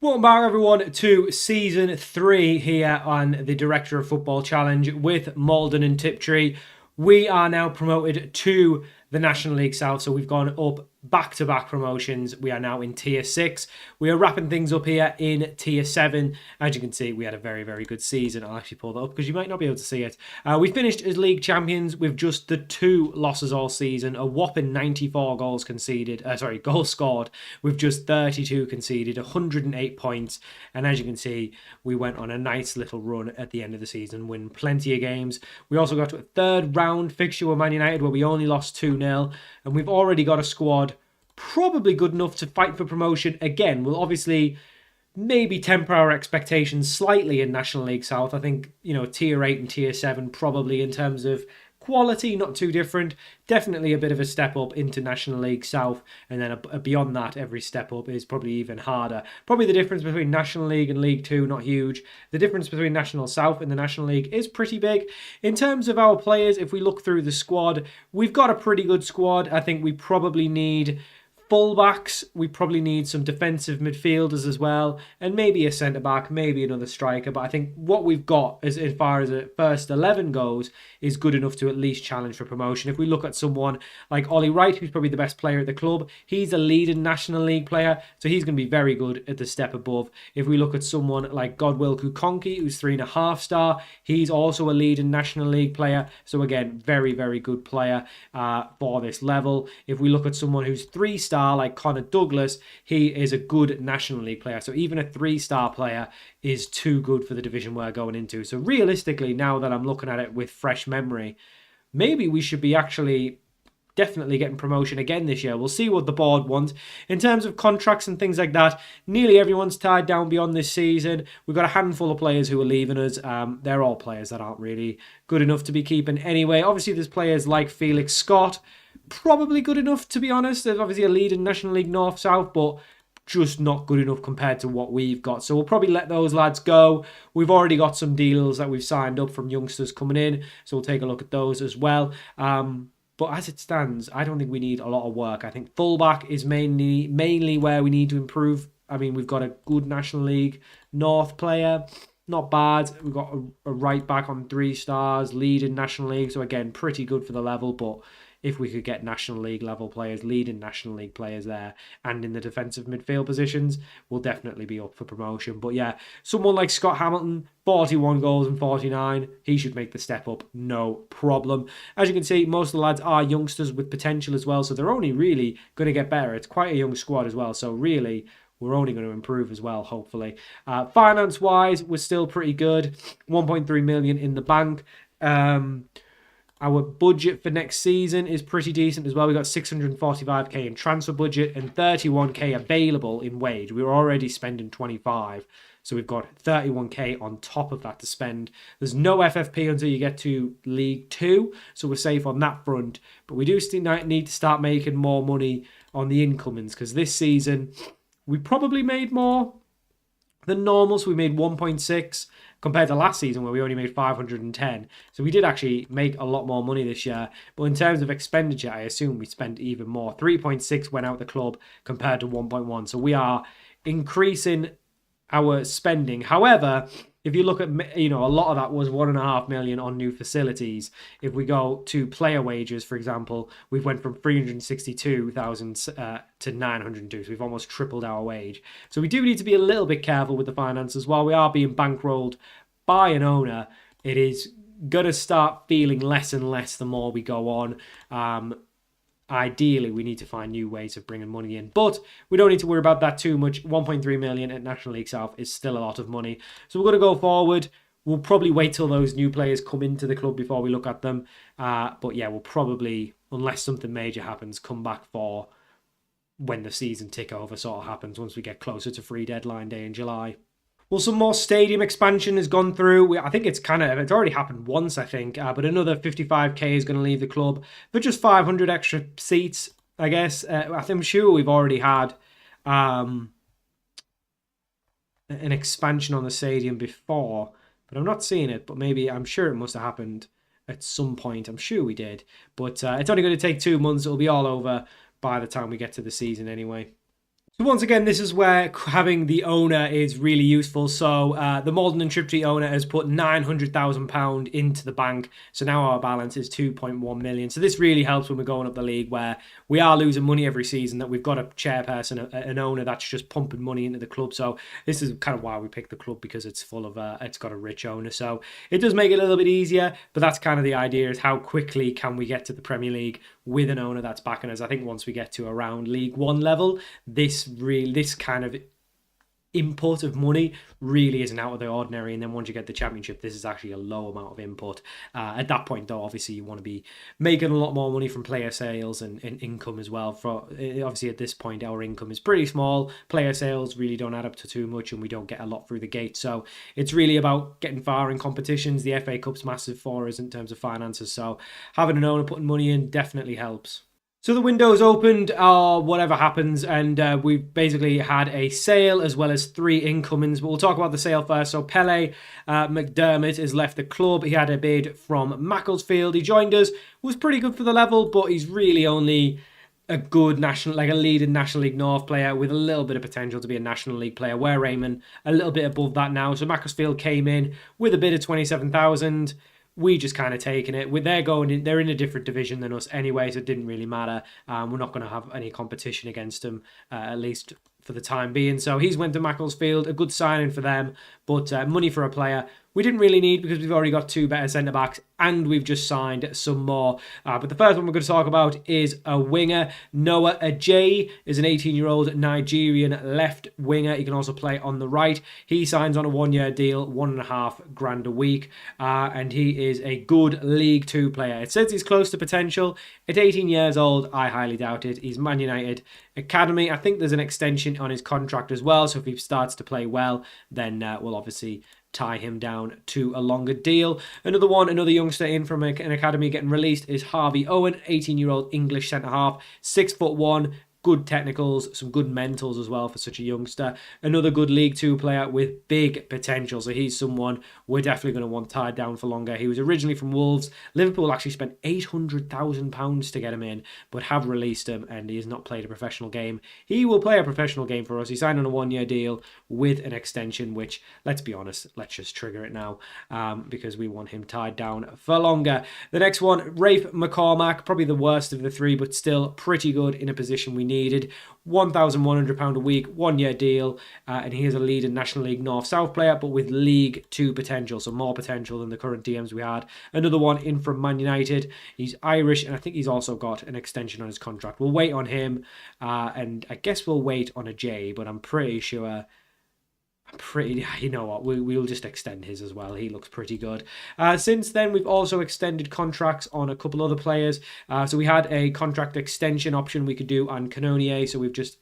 Welcome back, everyone, to Season 3 here on the Director of Football Challenge with Maldon Tiptree. We are now promoted to the National League South, so we've gone up back-to-back promotions. We are now in Tier 6. We are wrapping things up here in Tier 7. As you can see, we had a very, very good season. I'll actually pull that up because you might not be able to see it. We finished as league champions with just the 2 losses all season, a whopping 94 goals goals scored with just 32 conceded, 108 points. And as you can see, we went on a nice little run at the end of the season, win plenty of games. We also got to a third round fixture with Man United where we only lost 2-0, and we've already got a squad probably good enough to fight for promotion again. We'll obviously maybe temper our expectations slightly in National League South. I think, Tier 8 and Tier 7 probably in terms of quality, not too different. Definitely a bit of a step up into National League South, and then beyond that, every step up is probably even harder. Probably the difference between National League and League 2, not huge. The difference between National South and the National League is pretty big. In terms of our players, if we look through the squad, we've got a pretty good squad. I think we probably need fullbacks, we probably need some defensive midfielders as well, and maybe a centre-back, maybe another striker. But I think what we've got, as far as a first 11 goes, is good enough to at least challenge for promotion. If we look at someone like Ollie Wright, who's probably the best player at the club, he's a leading National League player, so he's going to be very good at the step above. If we look at someone like Godwill Kukonki, who's 3.5 star, he's also a leading National League player, so again, very, very good player for this level. If we look at someone who's 3-star, like Connor Douglas, he is a good National League player. So even a 3-star player is too good for the division we're going into. So realistically, now that I'm looking at it with fresh memory, maybe we should be actually definitely getting promotion again this year. We'll see what the board wants. In terms of contracts and things like that, nearly everyone's tied down beyond this season. We've got a handful of players who are leaving us. They're all players that aren't really good enough to be keeping anyway. Obviously, there's players like Felix Scott, probably good enough, to be honest. There's obviously a lead in National League North-South, but just not good enough compared to what we've got. So we'll probably let those lads go. We've already got some deals that we've signed up from youngsters coming in, so we'll take a look at those as well. But as it stands, I don't think we need a lot of work. I think fullback is mainly where we need to improve. I mean, we've got a good National League North player, not bad. We've got a right back on 3 stars, lead in National League, so again, pretty good for the level. But if we could get National League level players, leading National League players there, and in the defensive midfield positions, we'll definitely be up for promotion. But yeah, someone like Scott Hamilton, 41 goals and 49, he should make the step up, no problem. As you can see, most of the lads are youngsters with potential as well, so they're only really going to get better. It's quite a young squad as well, so really, we're only going to improve as well, hopefully. Finance-wise, we're still pretty good. 1.3 million in the bank. Our budget for next season is pretty decent as well. We've got 645k in transfer budget and 31k available in wage. We were already spending 25, so we've got 31k on top of that to spend. There's no FFP until you get to League 2, so we're safe on that front. But we do still need to start making more money on the incomings, because this season we probably made more than normal. So we made 1.6 compared to last season where we only made 510. So we did actually make a lot more money this year. But in terms of expenditure, I assume we spent even more. 3.6 went out the club compared to 1.1. So we are increasing our spending. However, if you look at, a lot of that was 1.5 million on new facilities. If we go to player wages, for example, we've went from 362,000 to 902. So we've almost tripled our wage. So we do need to be a little bit careful with the finances. While we are being bankrolled by an owner, it is going to start feeling less and less the more we go on. Ideally, we need to find new ways of bringing money in, but we don't need to worry about that too much. 1.3 million at National League South is still a lot of money. So we're going to go forward. We'll probably wait till those new players come into the club before we look at them. But yeah, we'll probably, unless something major happens, come back for when the season tick over sort of happens once we get closer to free deadline day in July. Well, some more stadium expansion has gone through. I think it's already happened once, I think. But another 55k is going to leave the club for just 500 extra seats, I guess. I'm sure we've already had an expansion on the stadium before, but I'm not seeing it. But maybe, I'm sure it must have happened at some point. I'm sure we did. But it's only going to take 2 months. It'll be all over by the time we get to the season anyway. So once again, this is where having the owner is really useful. So the Maldon Tiptree owner has put £900,000 into the bank. So now our balance is 2.1 million. So this really helps when we're going up the league, where we are losing money every season, that we've got a chairperson, an owner that's just pumping money into the club. So this is kind of why we picked the club, because it's full of, it's got a rich owner. So it does make it a little bit easier, but that's kind of the idea, is how quickly can we get to the Premier League with an owner that's backing us. I think once we get to around League One level, this kind of input of money really isn't out of the ordinary. And then once you get the Championship, this is actually a low amount of input. At that point, though, obviously you want to be making a lot more money from player sales and income as well. For obviously at this point, our income is pretty small. Player sales really don't add up to too much, and we don't get a lot through the gate. So it's really about getting far in competitions. The FA Cup's massive for us in terms of finances. So having an owner putting money in definitely helps. So the window's opened, or whatever happens, and we've basically had a sale as well as 3 incomings. But we'll talk about the sale first. So Pele McDermott has left the club. He had a bid from Macclesfield. He joined us, was pretty good for the level, but he's really only a good national, like a leading National League North player with a little bit of potential to be a National League player. We're Raymond a little bit above that now. So Macclesfield came in with a bid of 27,000. We just kind of taken it. They're in a different division than us anyway, so it didn't really matter. We're not going to have any competition against them, at least for the time being. So he's went to Macclesfield, a good signing for them, but money for a player we didn't really need, because we've already got 2 better centre-backs and we've just signed some more. But the first one we're going to talk about is a winger. Noah Ajayi is an 18-year-old Nigerian left winger. He can also play on the right. He signs on a 1-year deal, $1,500 a week, and he is a good League Two player. It says he's close to potential. At 18 years old, I highly doubt it. He's Man United academy. I think there's an extension on his contract as well, so if he starts to play well, then we'll obviously tie him down to a longer deal. Another youngster in from an academy getting released is Harvey Owen, 18-year-old English centre-half, 6'1", good technicals, some good mentals as well for such a youngster. Another good League Two player with big potential. So he's someone we're definitely going to want tied down for longer. He was originally from Wolves. Liverpool actually spent £800,000 to get him in, but have released him, and he has not played a professional game. He will play a professional game for us. He signed on a 1-year deal with an extension, which, let's be honest, let's just trigger it now, because we want him tied down for longer. The next one, Rafe McCormack, probably the worst of the 3, but still pretty good in a position we needed. £1,100 a week, 1-year deal, and he is a leading National League North-South player, but with League Two potential, so more potential than the current DMs we had. Another one in from Man United. He's Irish, and I think he's also got an extension on his contract. We'll wait on him, and I guess we'll wait on a J, but I'm pretty sure... you know what, we'll just extend his as well. He looks pretty good. Since then, we've also extended contracts on a couple other players. So we had a contract extension option we could do on Canonier, so we've just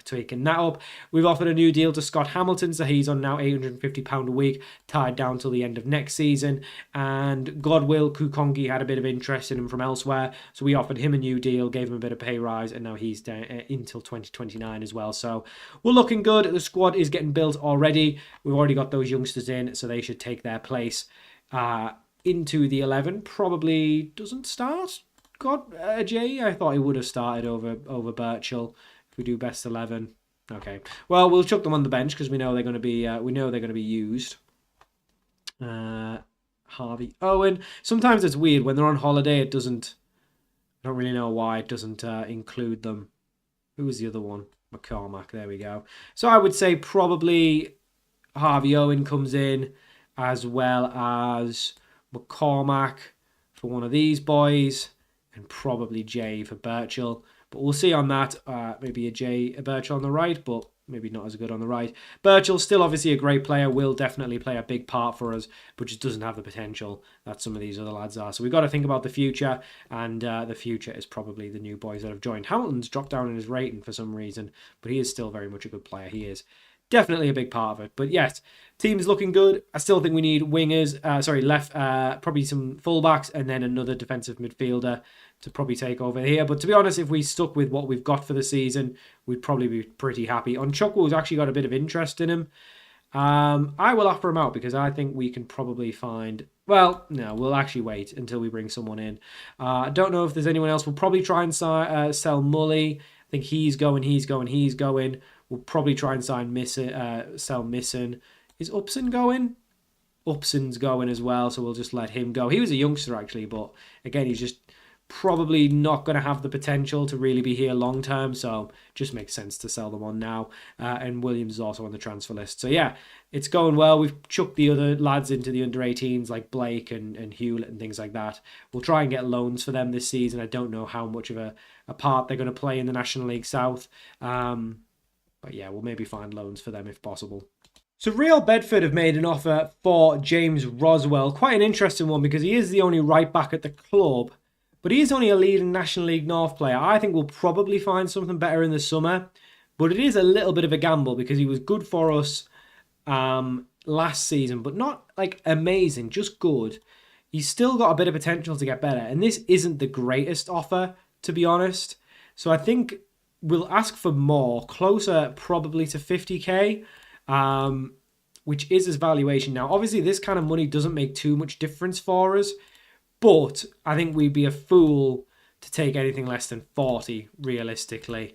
taken that up. We've offered a new deal to Scott Hamilton, so he's on now £850 a week, tied down till the end of next season. And Godwill Kukongi had a bit of interest in him from elsewhere, so we offered him a new deal, gave him a bit of pay rise, and now he's down until 2029 as well. So we're looking good. The squad is getting built already. We've already got those youngsters in, so they should take their place into the 11. Probably doesn't start. Jay, I thought he would have started over Birchall if we do best 11. Okay, well, we'll chuck them on the bench because we know they're going to be used. Harvey Owen. Sometimes it's weird when they're on holiday. It doesn't. I don't really know why it doesn't include them. Who was the other one? McCormack. There we go. So I would say probably Harvey Owen comes in, as well as McCormack for one of these boys, and probably Jay for Birchall. But we'll see on that. Maybe a Birchall on the right, but maybe not as good on the right. Birchall, still obviously a great player, will definitely play a big part for us, but just doesn't have the potential that some of these other lads are. So we've got to think about the future, and the future is probably the new boys that have joined. Hamilton's dropped down in his rating for some reason, but he is still very much a good player. He is definitely a big part of it. But yes, team's looking good. I still think we need wingers, probably some fullbacks, and then another defensive midfielder to probably take over here. But to be honest, if we stuck with what we've got for the season, we'd probably be pretty happy. Onchukwu actually got a bit of interest in him. I will offer him out because I think we can probably find... Well, no, we'll actually wait until we bring someone in. I don't know if there's anyone else. We'll probably try and sell Mully. I think he's going. We'll probably try and sell Misson. Is Upson going? Upson's going as well, so we'll just let him go. He was a youngster, actually, but again, he's just probably not going to have the potential to really be here long term, so just makes sense to sell them on now. And Williams is also on the transfer list. So yeah, it's going well. We've chucked the other lads into the under-18s like Blake and Hewlett and things like that. We'll try and get loans for them this season. I don't know how much of a part they're going to play in the National League South. But yeah, we'll maybe find loans for them if possible. So Real Bedford have made an offer for James Roswell. Quite an interesting one because he is the only right back at the club. But he is only a leading National League North player. I think we'll probably find something better in the summer. But it is a little bit of a gamble because he was good for us last season. But not like amazing, just good. He's still got a bit of potential to get better. And this isn't the greatest offer, to be honest. So I think we'll ask for more. Closer probably to 50k. Which is his valuation now. Obviously, this kind of money doesn't make too much difference for us. But I think we'd be a fool to take anything less than 40, realistically,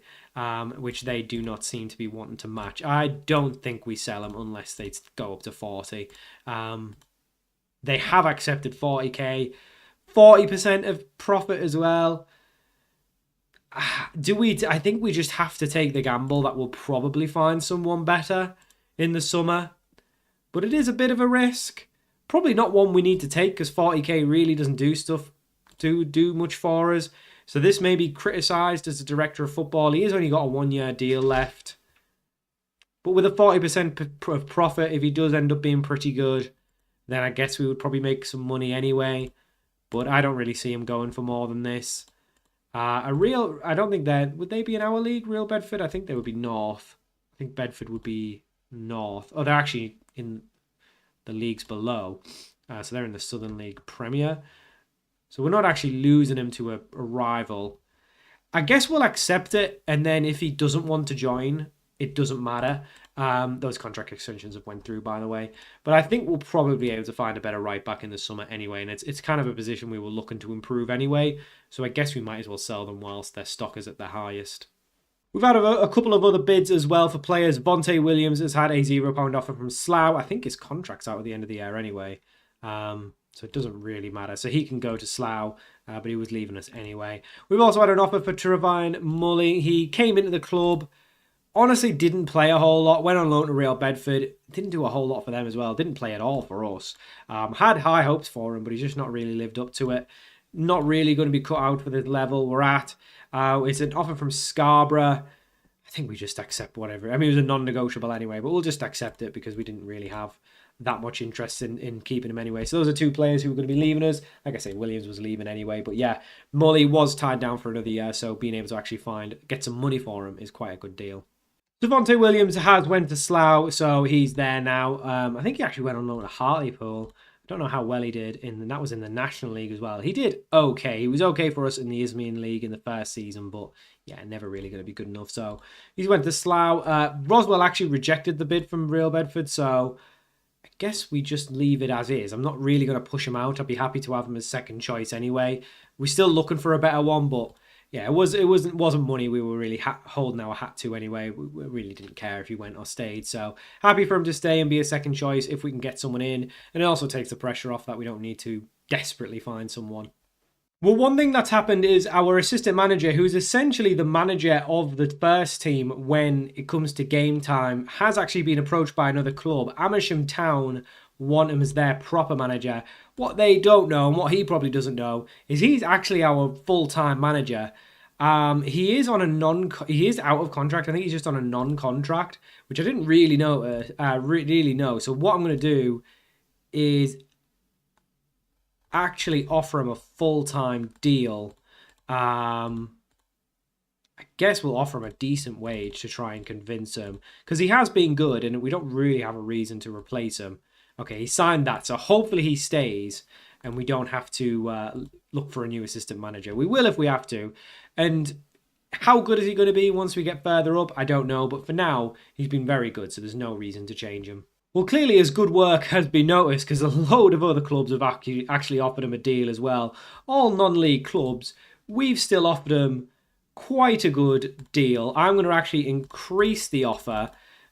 which they do not seem to be wanting to match. I don't think we sell them unless they go up to 40. They have accepted 40k, 40% of profit as well. I think we just have to take the gamble that we'll probably find someone better in the summer. But it is a bit of a risk. Probably not one we need to take because 40k really doesn't do much for us. So this may be criticised as a director of football. He has only got a 1-year deal left. But with a 40% of profit, if he does end up being pretty good, then I guess we would probably make some money anyway. But I don't really see him going for more than this. I don't think would they be in our league, Real Bedford? I think they would be North. I think Bedford would be North. Oh, they're actually in the leagues below. So they're in the Southern League Premier. So we're not actually losing him to a rival. I guess we'll accept it. And then if he doesn't want to join, it doesn't matter. Those contract extensions have went through, by the way. But I think we'll probably be able to find a better right back in the summer anyway. And it's kind of a position we were looking to improve anyway. So I guess we might as well sell them whilst their stock is at their highest. We've had a couple of other bids as well for players. Vontae Williams has had a £0 offer from Slough. I think his contract's out at the end of the year anyway. So it doesn't really matter. So he can go to Slough, but he was leaving us anyway. We've also had an offer for Trevine Mully. He came into the club, honestly didn't play a whole lot. Went on loan to Real Bedford. Didn't do a whole lot for them as well. Didn't play at all for us. Had high hopes for him, but he's just not really lived up to it. Not really going to be cut out for the level we're at. It's an offer from Scarborough. I think we just accept whatever. I mean, it was a non-negotiable anyway, but we'll just accept it because we didn't really have that much interest in keeping him anyway. So those are two players who are going to be leaving us. Like I say, Williams was leaving anyway. But yeah, Mully was tied down for another year, so being able to actually get some money for him is quite a good deal. Devontae Williams has went to Slough, so he's there now. I think he actually went on loan to Hartlepool. I don't know how well he did, and that was in the National League as well. He did okay. He was okay for us in the Isthmian League in the first season, but yeah, never really going to be good enough. So he went to Slough. Roswell actually rejected the bid from Real Bedford, so I guess we just leave it as is. I'm not really going to push him out. I'd be happy to have him as second choice anyway. We're still looking for a better one, but yeah, it wasn't money we were really holding our hat to anyway. We really didn't care if he went or stayed. So happy for him to stay and be a second choice if we can get someone in. And it also takes the pressure off that we don't need to desperately find someone. Well, one thing that's happened is our assistant manager, who's essentially the manager of the first team when it comes to game time, has actually been approached by another club. Amersham Town want him as their proper manager. What they don't know, and what he probably doesn't know, is he's actually our full-time manager. He is out of contract. I think he's just on a non-contract, which I didn't really know. So what I'm going to do is actually offer him a full-time deal. I guess we'll offer him a decent wage to try and convince him, because he has been good and we don't really have a reason to replace him. Okay, he signed that, so hopefully he stays and we don't have to look for a new assistant manager. We will if we have to. And how good is he going to be once we get further up? I don't know, but for now, he's been very good, so there's no reason to change him. Well, clearly his good work has been noticed because a load of other clubs have actually offered him a deal as well. All non-league clubs. We've still offered him quite a good deal. I'm going to actually increase the offer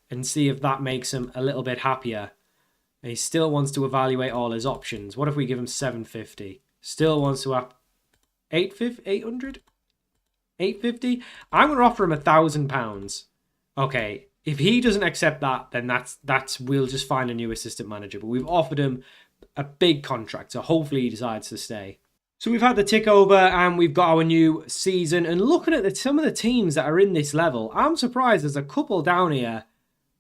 and see if that makes him a little bit happier. And he still wants to evaluate all his options. What if we give him 750? Still wants to up 800? 850? I'm going to offer him £1,000. Okay, if he doesn't accept that, then that's we'll just find a new assistant manager. But we've offered him a big contract, so hopefully he decides to stay. So we've had the tick over and we've got our new season. And looking at some of the teams that are in this level, I'm surprised there's a couple down here.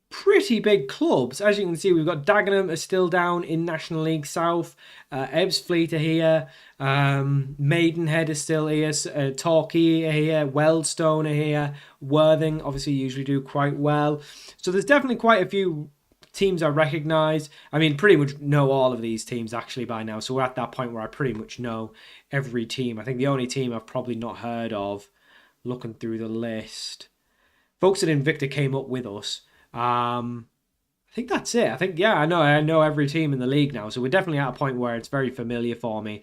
Pretty big clubs. As you can see, we've got Dagenham are still down in National League South. Ebbsfleet are here. Maidenhead is still here. Torquay are here. Weldstone are here. Worthing obviously usually do quite well. So there's definitely quite a few teams I recognise. I mean, pretty much know all of these teams actually by now. So we're at that point where I pretty much know every team. I think the only team I've probably not heard of, looking through the list, folks at Invicta came up with us. I think that's it. I think, yeah, I know every team in the league now. So we're definitely at a point where it's very familiar for me.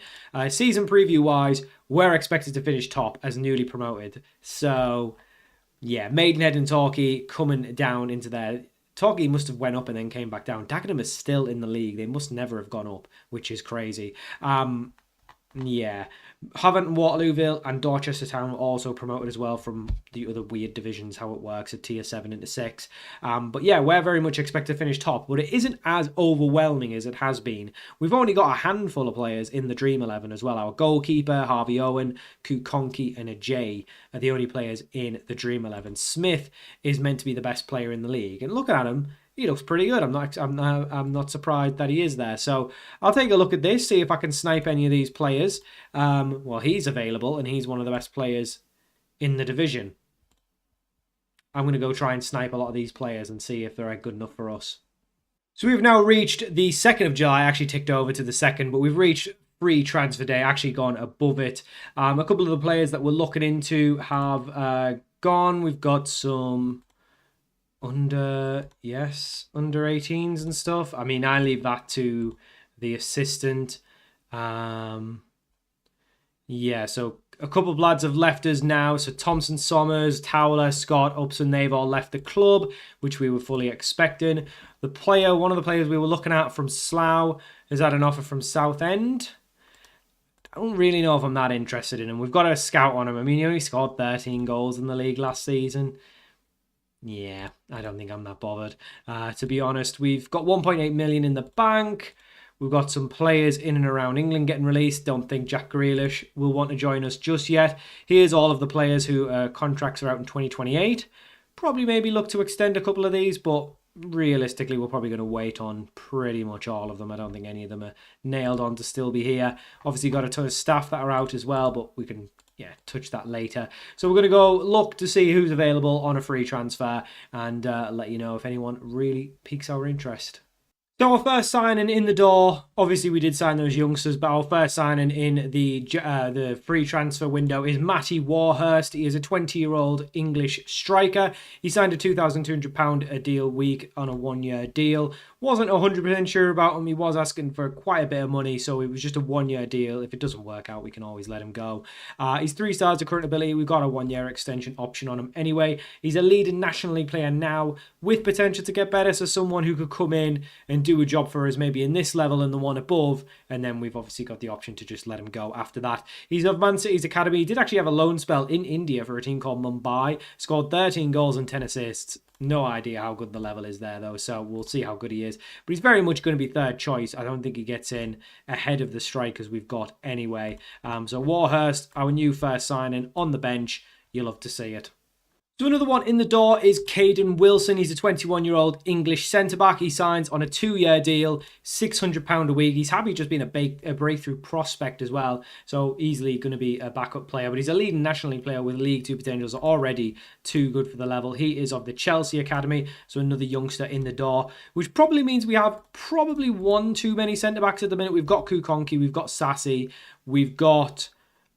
Season preview-wise, we're expected to finish top as newly promoted. So, yeah, Maidenhead and Torquay coming down into there. Torquay must have went up and then came back down. Dagenham is still in the league. They must never have gone up, which is crazy. Yeah. Havant, Waterlooville and Dorchester Town were also promoted as well from the other weird divisions, how it works at tier 7 into 6. But yeah, we're very much expected to finish top, but it isn't as overwhelming as it has been. We've only got a handful of players in the Dream 11 as well. Our goalkeeper, Harvey Owen, Kukonki and Ajay are the only players in the Dream 11. Smith is meant to be the best player in the league, and looking at him, he looks pretty good. I'm not surprised that he is there. So I'll take a look at this, see if I can snipe any of these players. Well, he's available, and he's one of the best players in the division. I'm going to go try and snipe a lot of these players and see if they're good enough for us. So we've now reached the 2nd of July. I actually ticked over to the 2nd, but we've reached free transfer day, actually gone above it. A couple of the players that we're looking into have gone. We've got some under 18s and stuff. I mean, I leave that to the assistant. Yeah, so a couple of lads have left us now. So Thompson, Sommers, Towler, Scott, Upson, they've all left the club, which we were fully expecting. One of the players we were looking at from Slough has had an offer from Southend. I don't really know if I'm that interested in him. We've got a scout on him. I mean, he only scored 13 goals in the league last season. Yeah, I don't think I'm that bothered. To be honest, we've got 1.8 million in the bank. We've got some players in and around England getting released. Don't think Jack Grealish will want to join us just yet. Here's all of the players who contracts are out in 2028. Probably maybe look to extend a couple of these, but realistically, we're probably going to wait on pretty much all of them. I don't think any of them are nailed on to still be here. Obviously, got a ton of staff that are out as well, but we can touch that later. So we're going to go look to see who's available on a free transfer and let you know if anyone really piques our interest. So our first signing in the door, obviously we did sign those youngsters, but our first signing in the free transfer window is Matty Warhurst. He is a 20-year-old English striker. He signed a £2,200 a deal week on a 1-year deal. Wasn't 100% sure about him. He was asking for quite a bit of money, so it was just a 1-year deal. If it doesn't work out, we can always let him go. He's 3 stars of current ability. We've got a 1-year extension option on him anyway. He's a leading National League player now with potential to get better, so someone who could come in and do a job for us maybe in this level and the one above, and then we've obviously got the option to just let him go after that. He's of Man City's academy. He did actually have a loan spell in India for a team called Mumbai. Scored 13 goals and 10 assists. No idea how good the level is there, though, so we'll see how good he is. But he's very much going to be third choice. I don't think he gets in ahead of the strikers we've got anyway. So Warhurst, our new first signing on the bench. You'll love to see it. So another one in the door is Caden Wilson. He's a 21-year-old English centre-back. He signs on a 2-year deal, £600 a week. He's happy just being a breakthrough prospect as well, so easily going to be a backup player. But he's a leading National League player with League 2 potentials, already too good for the level. He is of the Chelsea Academy, so another youngster in the door, which probably means we have probably one too many centre-backs at the minute. We've got Kukonki, we've got Sassy, we've got...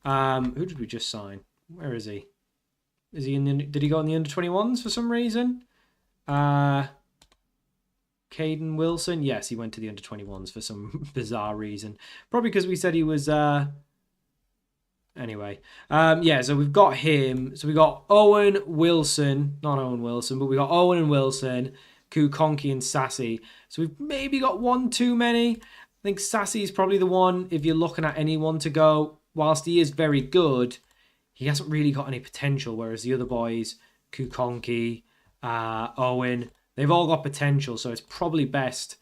who did we just sign? Where is he? Is he in the, did he go in the under-21s for some reason? Caden Wilson? Yes, he went to the under-21s for some bizarre reason. Probably because we said he was Anyway, yeah, so we've got him. So we got Owen Wilson, not Owen Wilson, but we got Owen and Wilson, Kukonki and Sassy. So we've maybe got one too many. I think Sassy is probably the one if you're looking at anyone to go. Whilst he is very good, he hasn't really got any potential, whereas the other boys, Kukonki, Owen, they've all got potential. So it's probably best,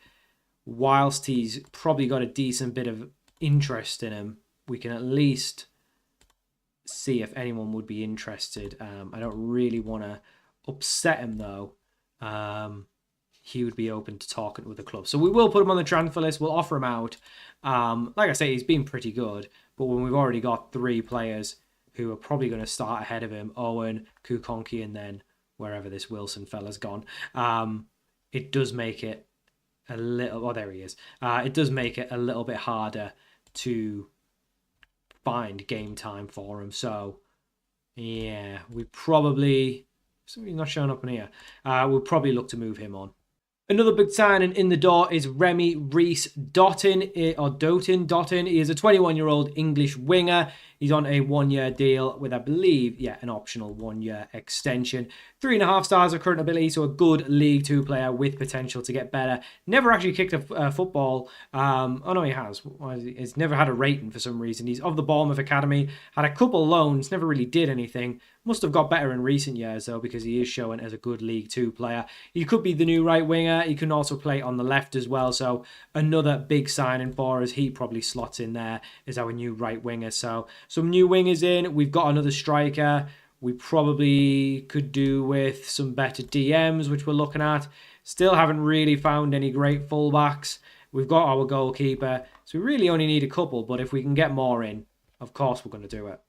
whilst he's probably got a decent bit of interest in him, we can at least see if anyone would be interested. I don't really want to upset him though. He would be open to talking with the club, so we will put him on the transfer list. We'll offer him out. Like I say, he's been pretty good, but when we've already got 3 players who are probably going to start ahead of him, Owen, Kukonki, and then wherever this Wilson fella's gone, it does make it a little. Oh, there he is. It does make it a little bit harder to find game time for him. So yeah, we probably, he's not showing up in here. We'll probably look to move him on. Another big signing in the door is Remy Reese Dottin. He is a 21-year-old English winger. He's on a 1-year deal with, I believe, an optional 1-year extension. 3.5 stars of current ability, so a good League 2 player with potential to get better. Never actually kicked a football. Oh, no, he has. He's never had a rating for some reason. He's of the Bournemouth Academy. Had a couple loans, never really did anything. Must have got better in recent years, though, because he is showing as a good League 2 player. He could be the new right winger. He can also play on the left as well. So another big signing for us. He probably slots in there as our new right winger. So some new wingers in. We've got another striker. We probably could do with some better DMs, which we're looking at. Still haven't really found any great fullbacks. We've got our goalkeeper. So we really only need a couple. But if we can get more in, of course we're going to do it.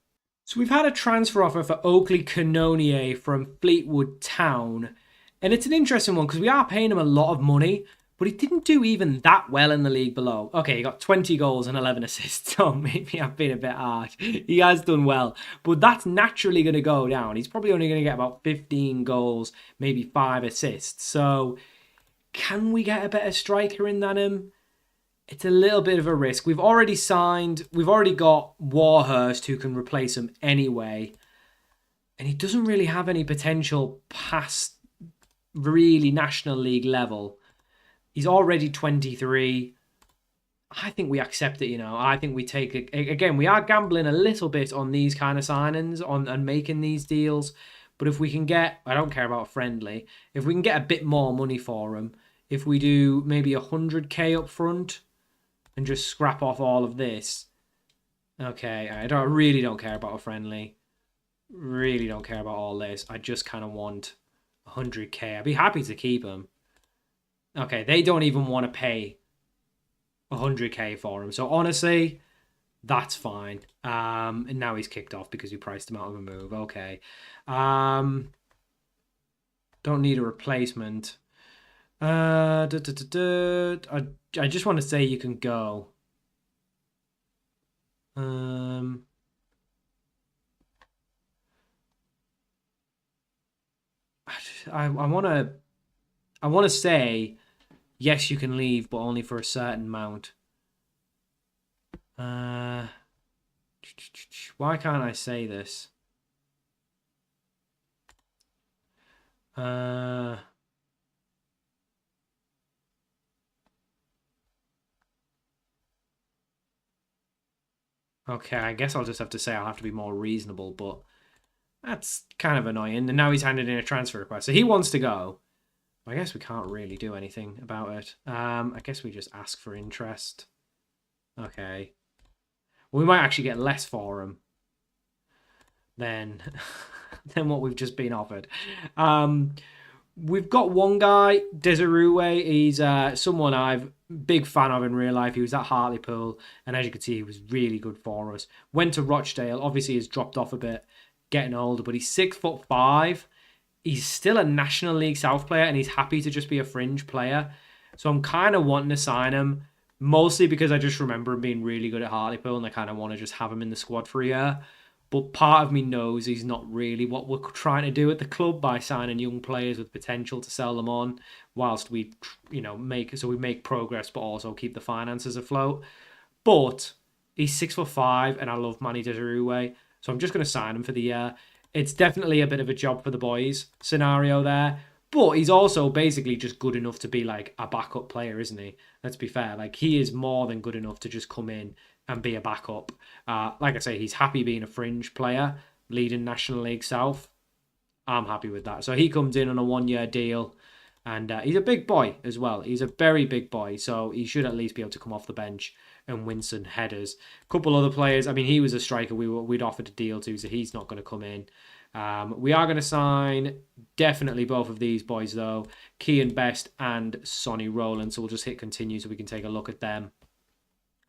So we've had a transfer offer for Oakley Canonier from Fleetwood Town. And it's an interesting one because we are paying him a lot of money, but he didn't do even that well in the league below. Okay, he got 20 goals and 11 assists, so maybe I've been a bit harsh. He has done well, but that's naturally going to go down. He's probably only going to get about 15 goals, maybe 5 assists. So can we get a better striker in than him? It's a little bit of a risk. We've already got Warhurst who can replace him anyway. And he doesn't really have any potential past really National League level. He's already 23. I think we accept it, I think we take it. Again, we are gambling a little bit on these kind of signings and making these deals. But if we can get, I don't care about friendly, if we can get a bit more money for him, if we do maybe 100k up front, and just scrap off all of this. Okay, I really don't care about a friendly. Really don't care about all this. I just kind of want 100k. I'd be happy to keep him. Okay, they don't even want to pay 100k for him. So honestly, that's fine. And now he's kicked off because we priced him out of a move. Okay. Don't need a replacement. I just want to say you can go. I want to say yes, you can leave, but only for a certain amount. Why can't I say this? Okay, I guess I'll just have to say I'll have to be more reasonable, but that's kind of annoying. And now he's handed in a transfer request. So he wants to go. I guess we can't really do anything about it. I guess we just ask for interest. Okay. Well, we might actually get less for him than what we've just been offered. We've got one guy, Desirue. He's someone I've big fan of in real life. He was at Hartlepool, and as you can see, he was really good for us. Went to Rochdale. Obviously, he's dropped off a bit, getting older, but he's 6'5". He's still a National League South player, and he's happy to just be a fringe player. So I'm kind of wanting to sign him, mostly because I just remember him being really good at Hartlepool, and I kind of want to just have him in the squad for a year. But part of me knows he's not really what we're trying to do at the club by signing young players with potential to sell them on, whilst we make progress, but also keep the finances afloat. But He's 6'5", and I love Manny Desirue, so I'm just going to sign him for the year. It's definitely a bit of a job for the boys scenario there, but he's also basically just good enough to be like a backup player, isn't he? Let's be fair. Like, he is more than good enough to just come in and be a backup. Like I say, he's happy being a fringe player, leading National League South. I'm happy with that. So he comes in on a 1-year deal. And he's a big boy as well. He's a very big boy, so he should at least be able to come off the bench and win some headers. A couple other players. I mean, he was a striker we'd offered a deal to, so he's not going to come in. We are going to sign definitely both of these boys, though. Kean Best and Sonny Rowland. So we'll just hit continue so we can take a look at them.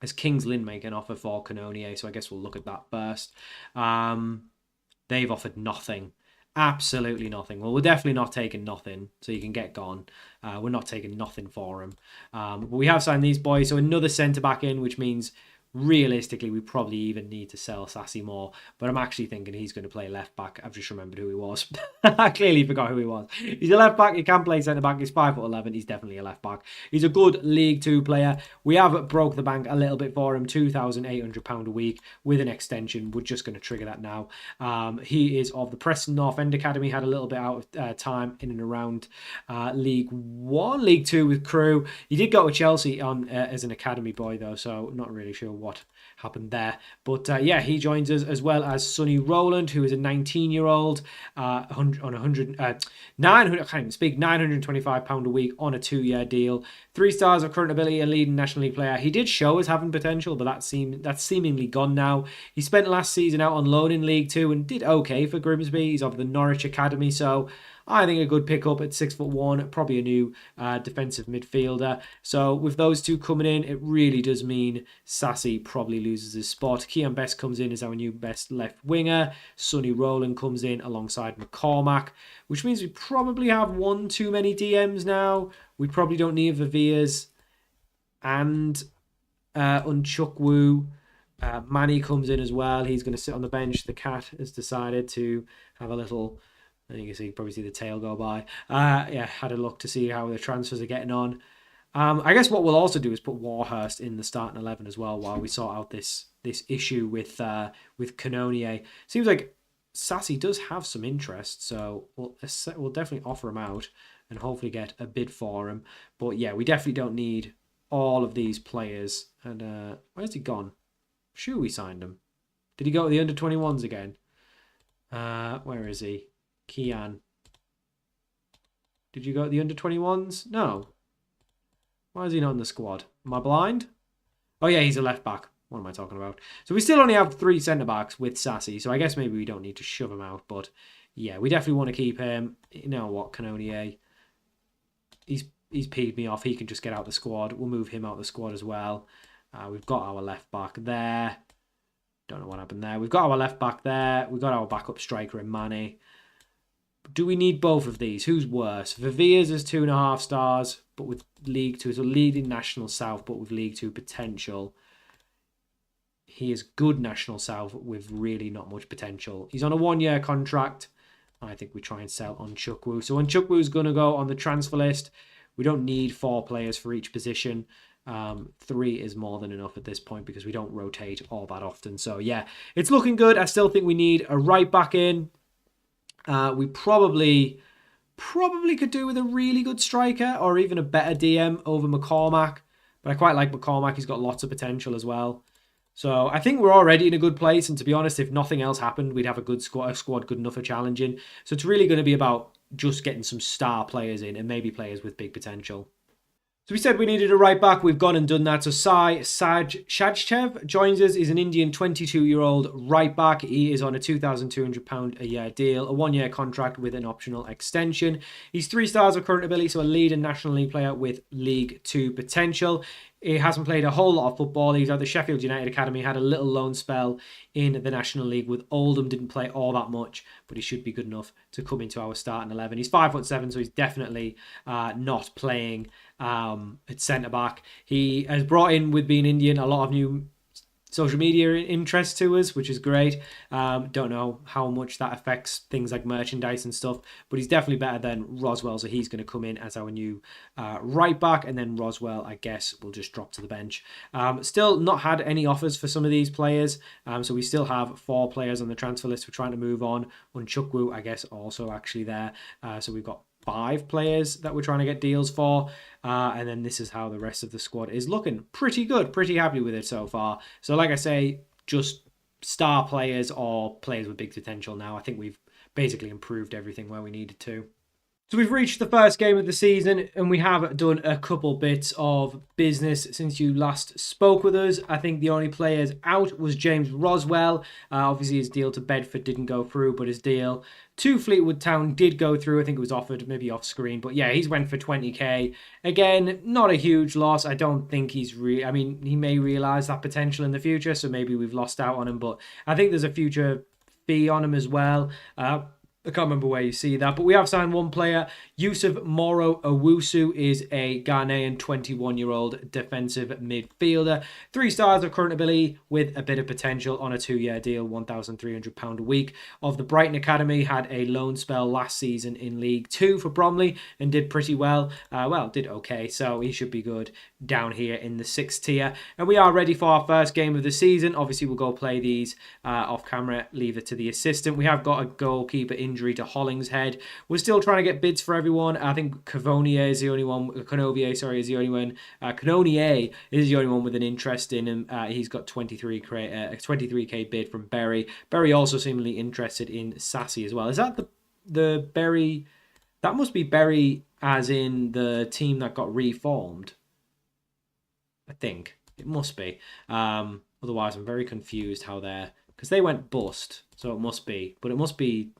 As Kings Lynn make an offer for Canonier, so I guess we'll look at that first. They've offered nothing. Absolutely nothing. Well, we're definitely not taking nothing, so you can get gone. We're not taking nothing for him. But we have signed these boys, so another centre-back in, which means realistically we probably even need to sell Sassy more. But I'm actually thinking he's going to play left-back. I've just remembered who he was. I clearly forgot who he was. He's a left-back. He can play centre-back. He's 5'11". He's definitely a left-back. He's a good League Two player. We have broke the bank a little bit for him, £2,800 a week with an extension. We're just going to trigger that now. He is of the Preston North End Academy. Had a little bit out of time in and around League One, League Two with Crewe. He did go to Chelsea on as an academy boy though, so not really sure what happened there. But yeah, he joins us, as well as Sonny Rowland, who is a 19-year-old on 900. I can't even speak. £925 a week on a 2-year deal. 3 stars of current ability, a leading National League player. He did show as having potential, but that's seemingly gone now. He spent last season out on loan in League Two and did okay for Grimsby. He's of the Norwich Academy, so I think a good pickup at 6'1", probably a new defensive midfielder. So with those two coming in, it really does mean Sassy probably loses his spot. Kean Best comes in as our new best left winger. Sonny Rowland comes in alongside McCormack, which means we probably have one too many DMs now. We probably don't need Viviers and Unchukwu. Manny comes in as well. He's going to sit on the bench. The cat has decided to have a little... I think you probably see the tail go by. Yeah, had a look to see how the transfers are getting on. I guess what we'll also do is put Warhurst in the starting 11 as well while we sort out this issue with Canonier. Seems like Sassy does have some interest, so we'll definitely offer him out and hopefully get a bid for him. But yeah, we definitely don't need all of these players. And where's he gone? Sure, we signed him. Did he go to the under-21s again? Where is he? Kian. Did you go to the under-21s? No. Why is he not in the squad? Am I blind? Oh yeah, he's a left back. What am I talking about? So we still only have 3 centre-backs with Sassy, so I guess maybe we don't need to shove him out, but yeah, we definitely want to keep him. You know what, Canonier? He's peed me off. He can just get out the squad. We'll move him out the squad as well. We've got our left back there. Don't know what happened there. We've got our left back there. We've got our backup striker in Manny. Do we need both of these? Who's worse? Viviers is 2.5 stars, but with League Two. So leading National South, but with League Two potential. He is good National South with really not much potential. He's on a 1-year contract. I think we try and sell Unchukwu. So Unchukwu is going to go on the transfer list. We don't need 4 players for each position. 3 is more than enough at this point because we don't rotate all that often. So yeah, it's looking good. I still think we need a right back in. We probably could do with a really good striker or even a better DM over McCormack. But I quite like McCormack. He's got lots of potential as well. So I think we're already in a good place. And to be honest, if nothing else happened, we'd have a squad good enough for challenging. So it's really going to be about just getting some star players in and maybe players with big potential. So we said we needed a right back. We've gone and done that. So Shajchev joins us. He's an Indian 22-year-old right back. He is on a £2,200 a year deal, a 1-year contract with an optional extension. He's 3 stars of current ability, so a leading National League player with League Two potential. He hasn't played a whole lot of football. He's at the Sheffield United Academy, had a little loan spell in the National League with Oldham, didn't play all that much, but he should be good enough to come into our starting 11. He's 5'7", so he's definitely not playing at centre-back. He has brought in, with being Indian, a lot of new social media interest to us, which is great. Don't know how much that affects things like merchandise and stuff, but he's definitely better than Roswell, so he's going to come in as our new right back, and then Roswell, I guess, will just drop to the bench. Still not had any offers for some of these players, so we still have 4 players on the transfer list we're trying to move on. Unchukwu, I guess, also actually there. So we've got 5 players that we're trying to get deals for. And then this is how the rest of the squad is looking. Pretty good. Pretty happy with it so far. So like I say, just star players or players with big potential now. I think we've basically improved everything where we needed to. So we've reached the first game of the season, and we have done a couple bits of business since you last spoke with us. I think the only players out was James Roswell. Obviously, his deal to Bedford didn't go through, but his deal to Fleetwood Town did go through. I think it was offered maybe off screen, but yeah, he's went for 20k. Again, not a huge loss. I don't think he's I mean, he may realise that potential in the future, so maybe we've lost out on him, but I think there's a future fee on him as well. I can't remember where you see that, but we have signed one player. Yusuf Moro Owusu is a Ghanaian 21-year-old defensive midfielder. 3 stars of current ability with a bit of potential on a 2-year deal, £1,300 a week. Of the Brighton Academy, had a loan spell last season in League 2 for Bromley and did pretty well. Did okay, so he should be good down here in the 6th tier. And we are ready for our first game of the season. Obviously, we'll go play these off camera, leave it to the assistant. We have got a goalkeeper injury to Hollingshead. We're still trying to get bids for everyone. I think Cavonier is the only one. Canovier, sorry, is the only one. Canonier is the only one with an interest in him. He's got 23k bid from Berry. Berry also seemingly interested in Sassy as well. Is that the Berry? That must be Berry as in the team that got reformed. I think it must be. Otherwise, I'm very confused how they're, because they went bust, so it must be. But it must be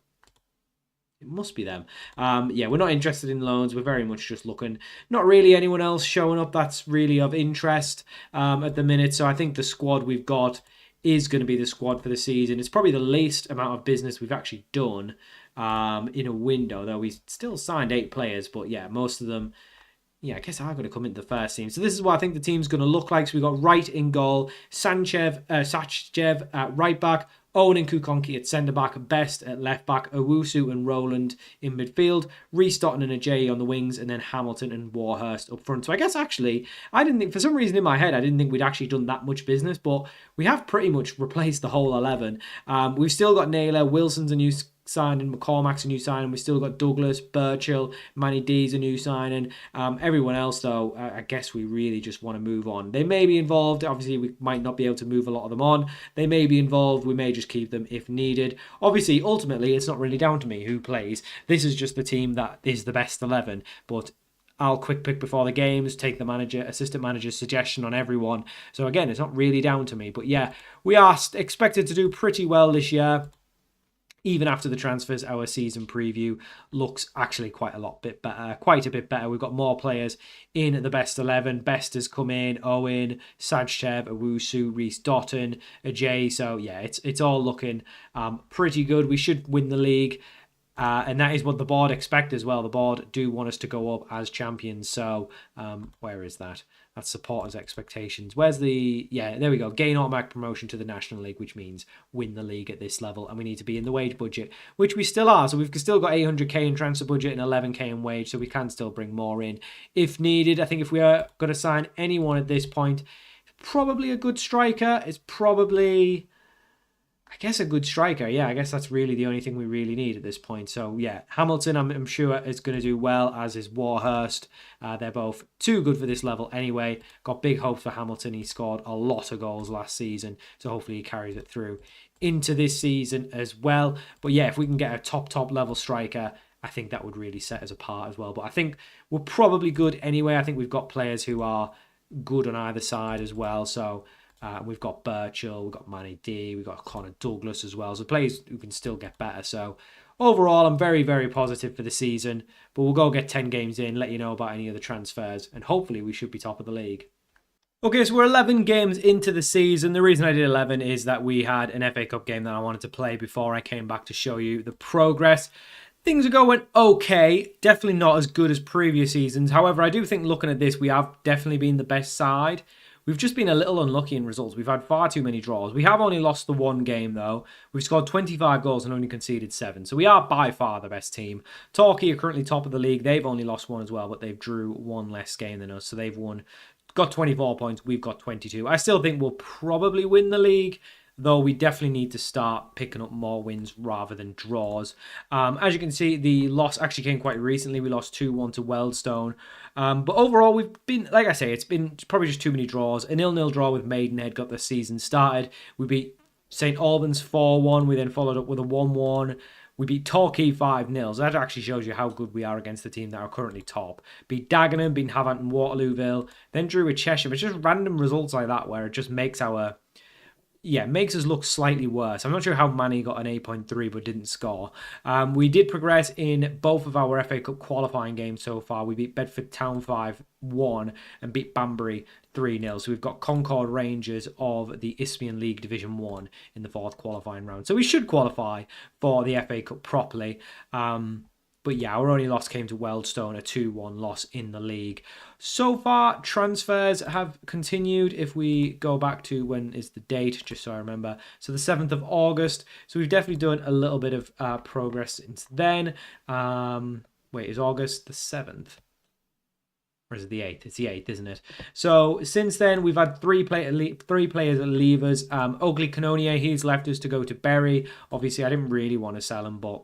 them. Yeah, we're not interested in loans. We're very much just looking. Not really anyone else showing up that's really of interest at the minute. So I think the squad we've got is going to be the squad for the season. It's probably the least amount of business we've actually done in a window, though we still signed 8 players. But yeah, most of them, yeah, I guess I'm going to come into the first team. So this is what I think the team's going to look like. So we've got Wright in goal, Sachev at right back, Owen and Kukonki at centre-back, Best at left-back, Owusu and Rowland in midfield, Reece Dotton and Ajayi on the wings, and then Hamilton and Warhurst up front. So I guess actually, I didn't think, for some reason in my head, I didn't think we'd actually done that much business, but we have pretty much replaced the whole 11. We've still got Naylor, Wilson's a new signing, McCormack's a new signing, we still got Douglas, Burchill, Manny D's a new signing. Everyone else, though, I guess we really just want to move on. They may be involved. Obviously, we might not be able to move a lot of them on. They may be involved. We may just keep them if needed. Obviously, ultimately, it's not really down to me who plays. This is just the team that is the best 11. But I'll quick pick before the games, take the assistant manager's suggestion on everyone. So again, it's not really down to me. But yeah, we are expected to do pretty well this year. Even after the transfers, our season preview looks actually quite a bit better. We've got more players in the best 11. Best has come in, Owen, Sajchev, Owusu, Reece Dotton, Ajay. So yeah, it's all looking pretty good. We should win the league. And that is what the board expect as well. The board do want us to go up as champions. So where is that? That's supporters' expectations. Where's the... Yeah, there we go. Gain automatic promotion to the National League, which means win the league at this level. And we need to be in the wage budget, which we still are. So we've still got 800k in transfer budget and 11k in wage. So we can still bring more in if needed. I think if we are going to sign anyone at this point, probably a good striker. It's probably... I guess a good striker. Yeah, I guess that's really the only thing we really need at this point. So yeah, Hamilton, I'm sure is going to do well, as is Warhurst. They're both too good for this level anyway. Got big hopes for Hamilton. He scored a lot of goals last season, so hopefully he carries it through into this season as well. But yeah, if we can get a top level striker, I think that would really set us apart as well. But I think we're probably good anyway. I think we've got players who are good on either side as well. So... we've got Burchill, we've got Manny D, we've got Connor Douglas as well. So players who can still get better. So overall, I'm very, very positive for the season. But we'll go get 10 games in, let you know about any of the transfers. And hopefully we should be top of the league. Okay, so we're 11 games into the season. The reason I did 11 is that we had an FA Cup game that I wanted to play before I came back to show you the progress. Things are going okay. Definitely not as good as previous seasons. However, I do think looking at this, we have definitely been the best side. We've just been a little unlucky in results. We've had far too many draws. We have only lost the one game, though. We've scored 25 goals and only conceded 7. So we are by far the best team. Torquay are currently top of the league. They've only lost 1 as well, but they've drew 1 less game than us. So they've got 24 points. We've got 22. I still think we'll probably win the league, though we definitely need to start picking up more wins rather than draws. As you can see, the loss actually came quite recently. We lost 2-1 to Weldstone. But overall, we've been, like I say, it's probably just too many draws. A 0-0 draw with Maidenhead got the season started. We beat St Albans 4-1. We then followed up with a 1-1. We beat Torquay 5-0. So that actually shows you how good we are against the team that are currently top. Beat Dagenham, beat Havant and Waterlooville. Then drew with Cheshire. It's just random results like that where it just makes makes us look slightly worse. I'm not sure how Manny got an 8.3 but didn't score. We did progress in both of our FA Cup qualifying games so far. We beat Bedford Town 5-1 and beat Banbury 3-0. So we've got Concord Rangers of the Isthmian League Division 1 in the 4th qualifying round. So we should qualify for the FA Cup properly. But yeah, our only loss came to Weldstone, a 2-1 loss in the league. So far, transfers have continued. If we go back to when is the date, just so I remember. So the 7th of August. So we've definitely done a little bit of progress since then. Is August the 7th? Or is it the 8th? It's the 8th, isn't it? So since then, we've had three players leave us. Oakley Cannonier, he's left us to go to Bury. Obviously, I didn't really want to sell him, but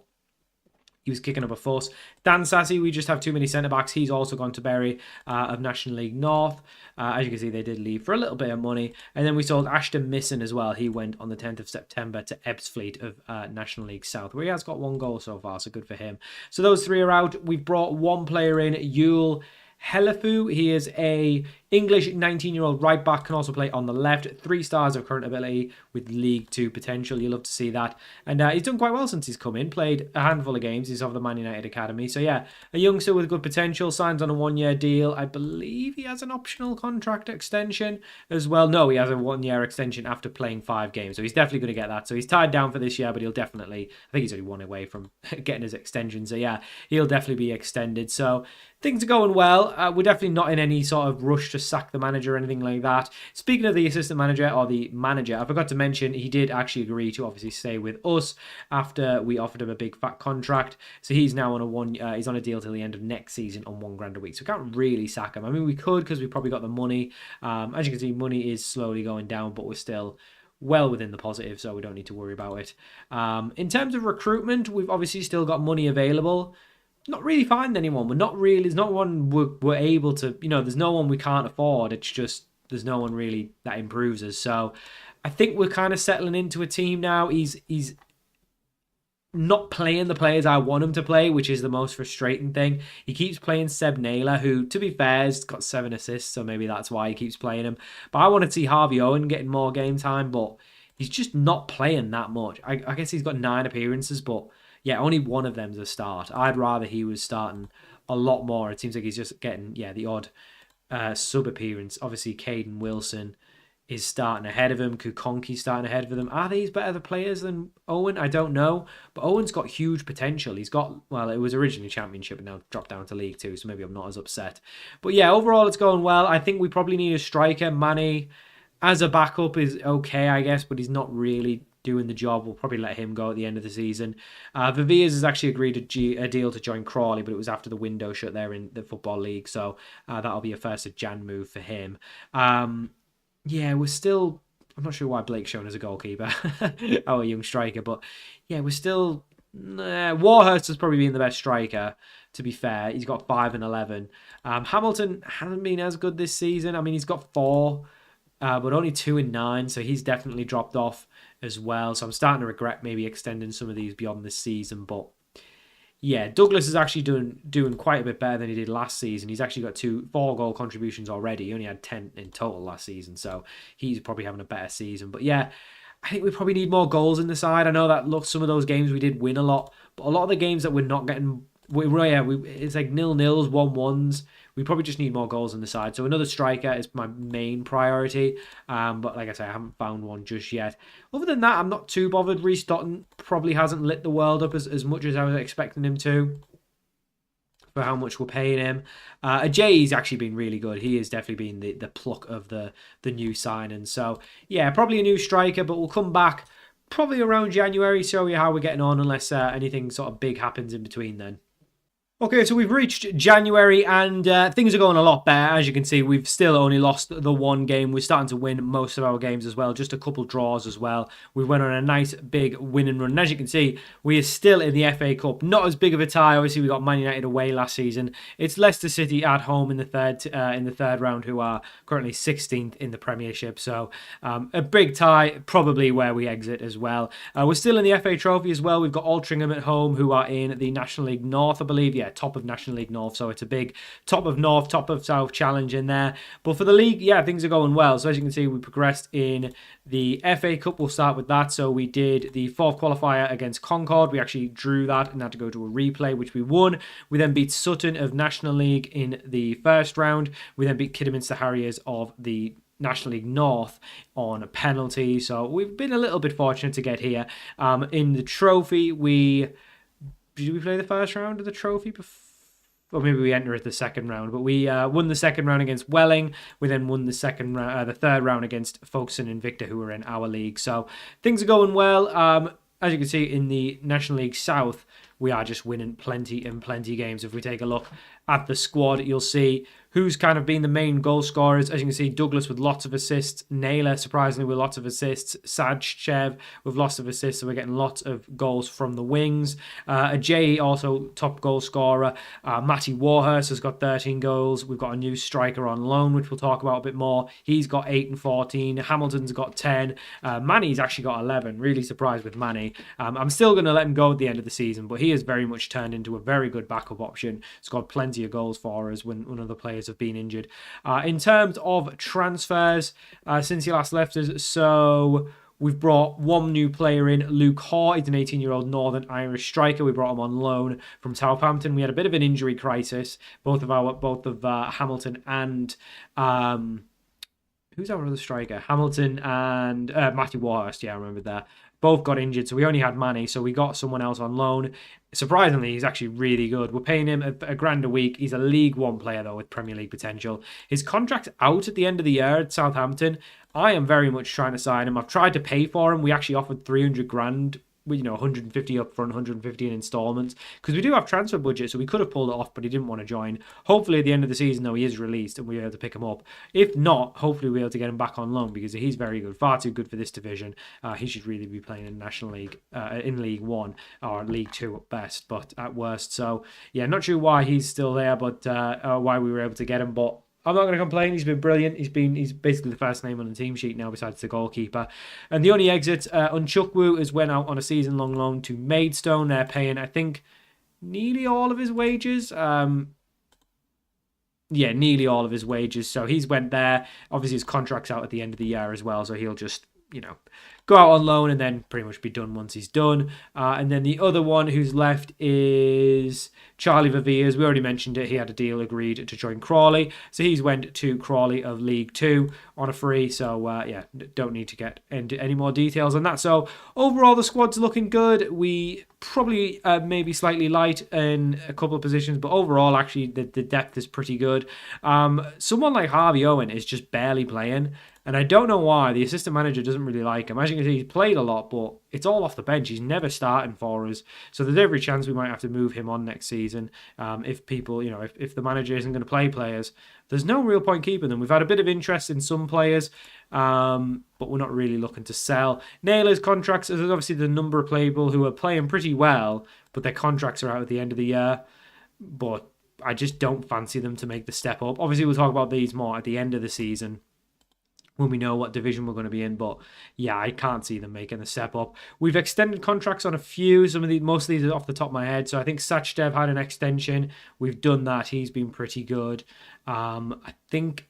he was kicking up a fuss. Dan Sassy, we just have too many centre-backs. He's also gone to Bury of National League North. As you can see, they did leave for a little bit of money. And then we sold Ashton Misson as well. He went on the 10th of September to Ebbsfleet of National League South, where he has got 1 goal so far, so good for him. So those 3 are out. We've brought 1 player in, Yule Helefu. He is a English 19-year-old right back, can also play on the left. 3 stars of current ability with League 2 potential. You love to see that. And he's done quite well since he's come in. Played a handful of games. He's of the Man United Academy. So yeah, a youngster with good potential. Signs on a 1-year deal. I believe he has an optional contract extension as well. No, he has a 1-year extension after playing 5 games. So he's definitely going to get that. So he's tied down for this year, but he'll definitely, I think he's only 1 away from getting his extension. So yeah, he'll definitely be extended. So things are going well. We're definitely not in any sort of rush to sack the manager or anything like that. Speaking of the assistant manager or the manager, I forgot to mention he did actually agree to obviously stay with us after we offered him a big fat contract. So he's now on he's on a deal till the end of next season on £1,000 a week. So we can't really sack him. I mean, we could because we probably got the money. As you can see, money is slowly going down, but we're still well within the positive, so we don't need to worry about it. In terms of recruitment, we've obviously still got money available. Not really find anyone. There's no one we're able to, there's no one we can't afford. It's just, there's no one really that improves us. So I think we're kind of settling into a team now. He's not playing the players I want him to play, which is the most frustrating thing. He keeps playing Seb Naylor, who, to be fair, has got 7 assists, so maybe that's why he keeps playing him. But I want to see Harvey Owen getting more game time, but he's just not playing that much. I guess he's got 9 appearances, but yeah, only 1 of them's a start. I'd rather he was starting a lot more. It seems like he's just getting, the odd sub appearance. Obviously, Caden Wilson is starting ahead of him. Kukonki's starting ahead of them. Are these better players than Owen? I don't know. But Owen's got huge potential. He's got, it was originally Championship and now dropped down to League 2, so maybe I'm not as upset. But yeah, overall it's going well. I think we probably need a striker. Manny, as a backup, is okay, I guess, but he's not really doing the job. We'll probably let him go at the end of the season. Viviers has actually agreed a deal to join Crawley, but it was after the window shut there in the Football League, so that'll be a 1st of Jan move for him. We're still, I'm not sure why Blake's shown as a goalkeeper, our young striker, but yeah, we're still, Warhurst has probably been the best striker, to be fair. He's got 5 and 11. Hamilton hasn't been as good this season. I mean, he's got 4, but only 2 and 9, so he's definitely dropped off as well. So I'm starting to regret maybe extending some of these beyond this season. But yeah, Douglas is actually doing quite a bit better than he did last season. He's actually got 4 goal contributions already. He only had 10 in total last season, so he's probably having a better season. But yeah, I think we probably need more goals in the side. I know that some of those games we did win a lot, but a lot of the games that we're not getting, it's like 0-0s, 1-1s. We probably just need more goals on the side. So another striker is my main priority. But like I say, I haven't found one just yet. Other than that, I'm not too bothered. Reece Dotton probably hasn't lit the world up as much as I was expecting him to. for how much we're paying him. Ajay's actually been really good. He has definitely been the pluck of the new signing. So yeah, probably a new striker, but we'll come back probably around January, show you how we're getting on, unless anything sort of big happens in between then. Okay, so we've reached January and things are going a lot better. As you can see, we've still only lost the one game. We're starting to win most of our games as well, just a couple draws as well. We went on a nice big winning run. And as you can see, we are still in the FA Cup. Not as big of a tie. Obviously, we got Man United away last season. It's Leicester City at home in the third round, who are currently 16th in the Premiership. So a big tie, probably where we exit as well. We're still in the FA Trophy as well. We've got Altrincham at home, who are in the National League North, I believe. Yeah, top of National League North, so it's a big top of North, top of South challenge in there. But for the league, yeah, things are going well. So as you can see, we progressed in the FA Cup. We'll start with that. So we did the fourth qualifier against Concord. We actually drew that and had to go to a replay, which we won. We then beat Sutton of National League in the first round. We then beat Kidderminster Harriers of the National League North on a penalty. So we've been a little bit fortunate to get here. In the trophy, did we play the first round of the trophy before? Or maybe we enter at the second round, but we won the second round against Welling. We then won the third round against Folkestone Invicta, who were in our league. So things are going well. As you can see in the National League South, we are just winning plenty and plenty games. If we take a look at the squad, you'll see who's kind of been the main goal scorers. As you can see, Douglas with lots of assists, Naylor surprisingly with lots of assists, Sajchev with lots of assists, so we're getting lots of goals from the wings. Ajay also top goal scorer. Matty Warhurst has got 13 goals. We've got a new striker on loan, which we'll talk about a bit more. He's got 8 and 14. Hamilton's got 10. Manny's actually got 11. Really surprised with Manny. I'm still going to let him go at the end of the season, but he has very much turned into a very good backup option. Scored plenty of goals for us when other players have been injured. In terms of transfers, since he last left us, so we've brought one new player in, Luke Haw. He's an 18-year-old Northern Irish striker. We brought him on loan from Southampton. We had a bit of an injury crisis, both of Hamilton and who's our other striker? Hamilton and Matthew Warhurst. Yeah, I remember that. Both got injured, so we only had Manny, so we got someone else on loan. Surprisingly, he's actually really good. We're paying him a grand a week. He's a League One player, though, with Premier League potential. His contract's out at the end of the year at Southampton. I am very much trying to sign him. I've tried to pay for him. We actually offered 300 grand, 150 up front, 150 in installments, because we do have transfer budget, so we could have pulled it off, but he didn't want to join. Hopefully at the end of the season, though, he is released and we're able to pick him up. If not, hopefully we're able to get him back on loan, because he's very good, far too good for this division. He should really be playing in National League, in League One or League Two at best, but at worst. So yeah, not sure why he's still there, but why we were able to get him, but I'm not going to complain. He's been brilliant. He's basically the first name on the team sheet now, besides the goalkeeper. And the only exit, Unchukwu has went out on a season-long loan to Maidstone. They're paying, I think, nearly all of his wages. Nearly all of his wages. So he's went there. Obviously, his contract's out at the end of the year as well, so he'll just go out on loan and then pretty much be done once he's done. And then the other one who's left is Charlie Viviers. We already mentioned it. He had a deal agreed to join Crawley. So he's went to Crawley of League Two on a free. So, don't need to get into any more details on that. So, overall, the squad's looking good. We probably maybe slightly light in a couple of positions, but overall, actually, the depth is pretty good. Someone like Harvey Owen is just barely playing. And I don't know why. The assistant manager doesn't really like him. As you can see, he's played a lot, but it's all off the bench. He's never starting for us. So there's every chance we might have to move him on next season. If people, if the manager isn't going to play players, there's no real point keeping them. We've had a bit of interest in some players, but we're not really looking to sell. Naylor's contracts, there's obviously the number of people who are playing pretty well, but their contracts are out at the end of the year. But I just don't fancy them to make the step up. Obviously, we'll talk about these more at the end of the season, when we know what division we're going to be in. But yeah, I can't see them making the step up. We've extended contracts on a few. Most of these are off the top of my head. So I think Sajchev had an extension. We've done that. He's been pretty good. I think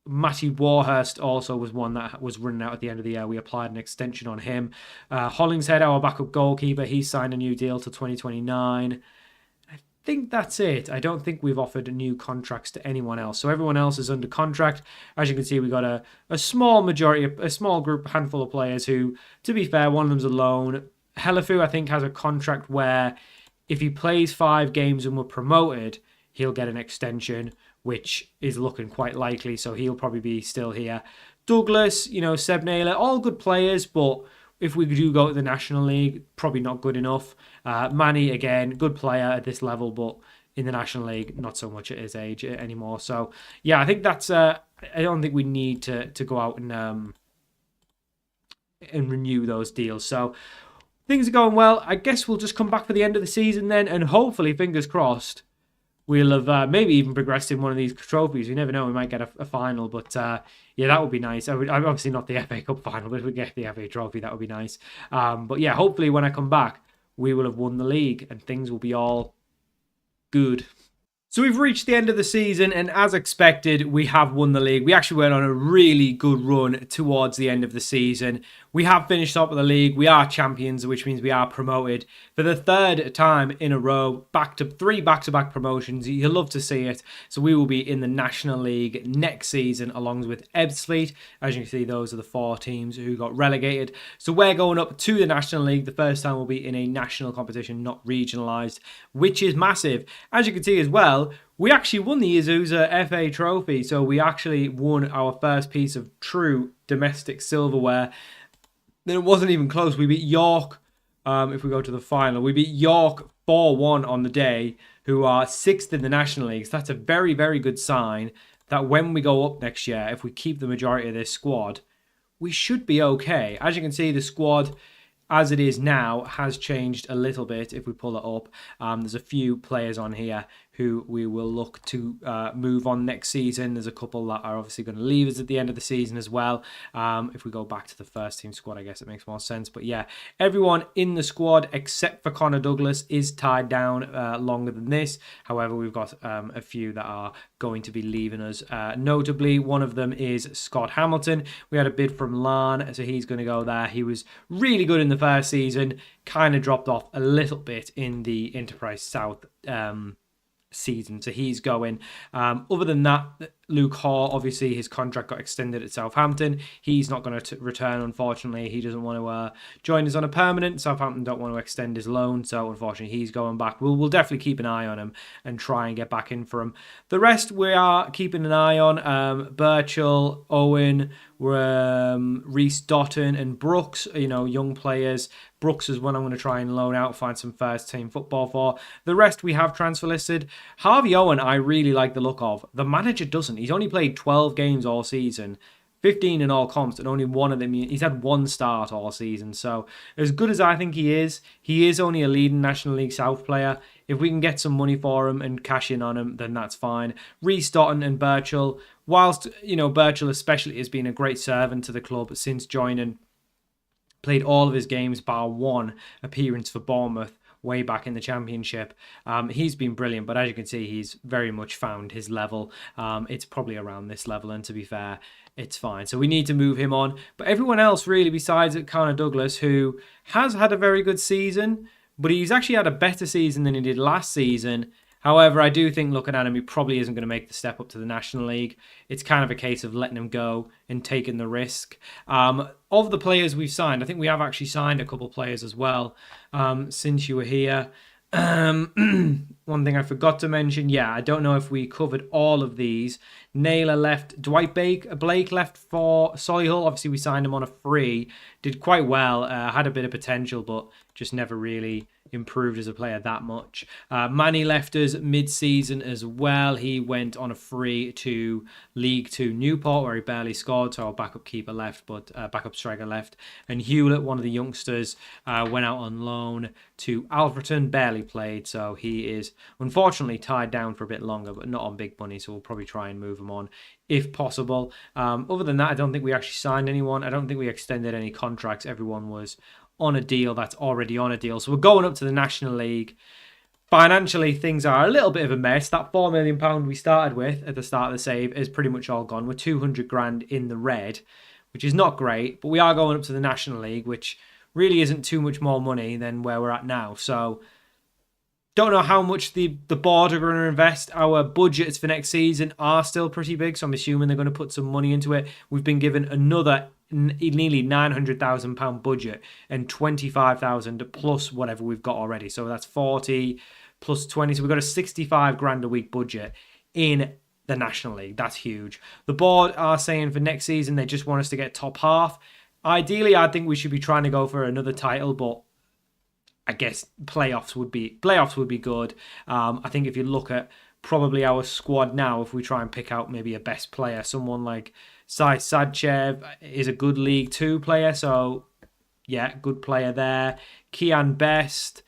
Matty Warhurst also was one that was running out at the end of the year. We applied an extension on him. Hollingshead, our backup goalkeeper, he signed a new deal to 2029. I think that's it. I don't think we've offered new contracts to anyone else. So everyone else is under contract. As you can see, we got a small majority, a small group, handful of players who, to be fair, one of them's a loan. Helafu, I think, has a contract where If he plays 5 games and we're promoted, he'll get an extension, which is looking quite likely. So he'll probably be still here. Douglas, Seb Naylor, all good players, but if we do go to the National League, probably not good enough. Manny, again, good player at this level, but in the National League, not so much at his age anymore. So, yeah, I think that's... I don't think we need to go out and renew those deals. So, things are going well. I guess we'll just come back for the end of the season then, and hopefully, fingers crossed, we'll have maybe even progressed in one of these trophies. You never know, we might get a final, but yeah, that would be nice. I'm obviously not the FA Cup final, but if we get the FA Trophy, that would be nice. But yeah, hopefully when I come back, we will have won the league and things will be all good. So we've reached the end of the season, and as expected, we have won the league. We actually went on a really good run towards the end of the season. We have finished top of the league. We are champions, which means we are promoted for the 3rd time in a row. Three back-to-back promotions. You'll love to see it. So we will be in the National League next season, along with Ebbsfleet. As you can see, those are the 4 teams who got relegated. So we're going up to the National League. The first time we'll be in a national competition, not regionalised, which is massive. As you can see as well, we actually won the Azusa FA Trophy, so we actually won our first piece of true domestic silverware. Then it wasn't even close. We beat York, if we go to the final. We beat York 4-1 on the day, who are 6th in the National League. So that's a very, very good sign that when we go up next year, if we keep the majority of this squad, we should be okay. As you can see, the squad, as it is now, has changed a little bit. If we pull it up, there's a few players on here who we will look to move on next season. There's a couple that are obviously going to leave us at the end of the season as well. If we go back to the first team squad, I guess it makes more sense. But yeah, everyone in the squad except for Connor Douglas is tied down longer than this. However, we've got a few that are going to be leaving us. Notably, one of them is Scott Hamilton. We had a bid from Larne, so he's going to go there. He was really good in the first season, kind of dropped off a little bit in the Enterprise South season, so he's going. Other than that, Luke Haw, obviously his contract got extended at Southampton. He's not going to return, unfortunately. He doesn't want to join us on a permanent. Southampton don't want to extend his loan, so unfortunately he's going back. We'll definitely keep an eye on him and try and get back in for him. The rest we are keeping an eye on. Birchall, Owen, Reece Dotton and Brooks, young players. Brooks is one I'm going to try and loan out, find some first team football for. The rest we have transfer listed. Harvey Owen, I really like the look of. The manager doesn't. He's only played 12 games all season, 15 in all comps, and only one of them, he's had 1 start all season. So as good as I think he is only a leading National League South player. If we can get some money for him and cash in on him, then that's fine. Reece Dotton and Birchall, whilst, Birchall especially has been a great servant to the club since joining, played all of his games bar 1 appearance for Bournemouth way back in the Championship. He's been brilliant, but as you can see, he's very much found his level. It's probably around this level, and to be fair, it's fine. So we need to move him on. But everyone else, really, besides Connor Douglas, who has had a very good season, but he's actually had a better season than he did last season. However, I do think, looking at him, he probably isn't going to make the step up to the National League. It's kind of a case of letting him go and taking the risk. Of the players we've signed, I think we have actually signed a couple players as well since you were here. One thing I forgot to mention, I don't know if we covered all of these. Naylor left, Dwight Blake left for Solihull. Obviously, we signed him on a free. Did quite well, had a bit of potential, but just never really improved as a player that much. Manny left us mid-season as well. He went on a free to League 2 Newport, where he barely scored, so our backup keeper left, but backup striker left. And Hewlett, one of the youngsters, went out on loan to Alfreton, barely played, so he is unfortunately tied down for a bit longer, but not on big money, so we'll probably try and move him on if possible. Other than that, I don't think we actually signed anyone. I don't think we extended any contracts. Everyone was on a deal that's already on a deal. So we're going up to the National League. Financially, things are a little bit of a mess. That £4 million we started with at the start of the save is pretty much all gone. We're 200 grand in the red, which is not great, but we are going up to the National League, which really isn't too much more money than where we're at now. So don't know how much the board are going to invest. Our budgets for next season are still pretty big, so I'm assuming they're going to put some money into it. We've been given another nearly £900,000 budget and 25,000 plus whatever we've got already. So that's 40 plus 20. So we've got a 65 grand a week budget in the National League. That's huge. The board are saying for next season they just want us to get top half. Ideally, I think we should be trying to go for another title, but I guess playoffs would be good. I think if you look at probably our squad now, if we try and pick out maybe a best player, someone like Sai Sadchev is a good League Two player, so yeah, good player there. Kian Best,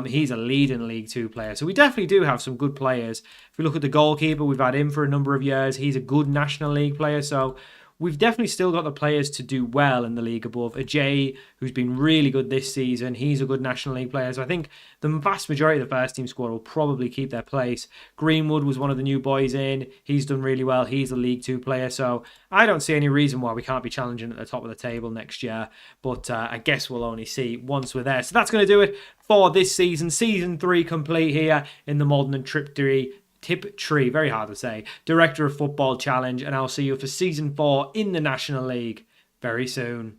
he's a leading League Two player, so we definitely do have some good players. If we look at the goalkeeper, we've had him for a number of years. He's a good National League player, so we've definitely still got the players to do well in the league above. Ajay, who's been really good this season, he's a good National League player. So I think the vast majority of the first team squad will probably keep their place. Greenwood was one of the new boys in. He's done really well. He's a League Two player. So I don't see any reason why we can't be challenging at the top of the table next year. But I guess we'll only see once we're there. So that's going to do it for this season. Season 3 complete here in the Maldon Tiptree, very hard to say, Director of Football Challenge, and I'll see you for Season 4 in the National League very soon.